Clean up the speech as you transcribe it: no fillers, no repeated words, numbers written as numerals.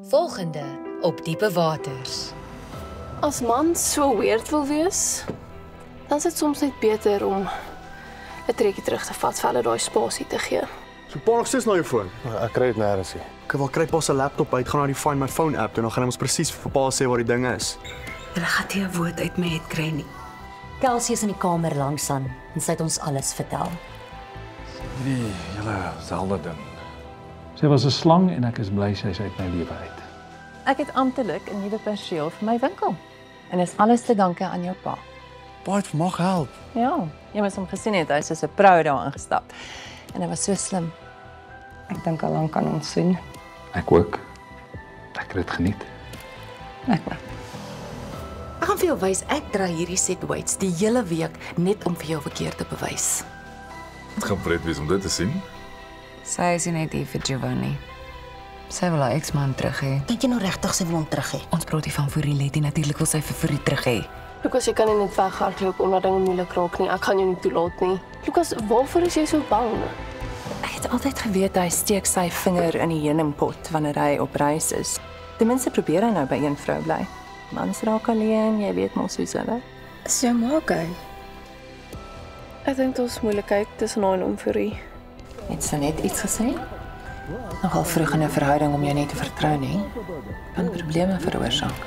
Volgende op Diepe Waters. As man so weird wil wees, dan is dit soms net beter om 'n trekkie terug te vat vir hulle daai spasie te gee. So pa nog steeds na jou foon. Ek kry dit nêrens nie. Ek wil kry pa se laptop uit, gaan na die Find My Phone app toe en dan gaan hy ons presies vir pa sê waar die ding is. Hulle gaan nie 'n woord uit my het kry nie. Kelsey is in die kamer langs aan en sy het ons alles vertel. Die hele selfde ding. Sy was 'n slang en ek is bly sy is uit my lewe uit. Ek het amptelik 'n nuwe perseel vir my winkel. En dis alles te danke aan jou pa. Pa het mag help. Ja, jy moes hom gesien het, hy's soos 'n vrou daar ingestap. En hy was so slim. Ek dink al lank aan ons sien. Ek ook. Ek het dit geniet. Ek Ek gaan vir jou wys, ek dra hierdie set weights die hele week net om vir jou verkeerd te bewys. Het gaan pret wees om dit te sien. Sy is nie net hier vir Giovanni. Sy wil haar ex-man terug hê. Dink jy nou regtig sy wil hom terug hê? Ons praat hier van Fourie, natuurlik wil sy vir Fourie terug hê. Lukas, jy kan nie net weghardloop omdat dinge moeilik raak nie. Ek gaan jou nie toelaat nie. Lukas, waarvoor is jy so bang? Ek het altyd geweet hy steek sy vinger in die heuningpot wanneer hy op reis is. Ten minste probeer hy nou by een vrou bly. Mans raak alleen, jy weet mos soos hulle. Is jou ma okay? Ek dink dit is moeilikheid tussen haar en hom vir Het sy net iets gesê? Nogal vroeg in 'n verhouding om jou net te vertrou nie. Kan probleme veroorsaak.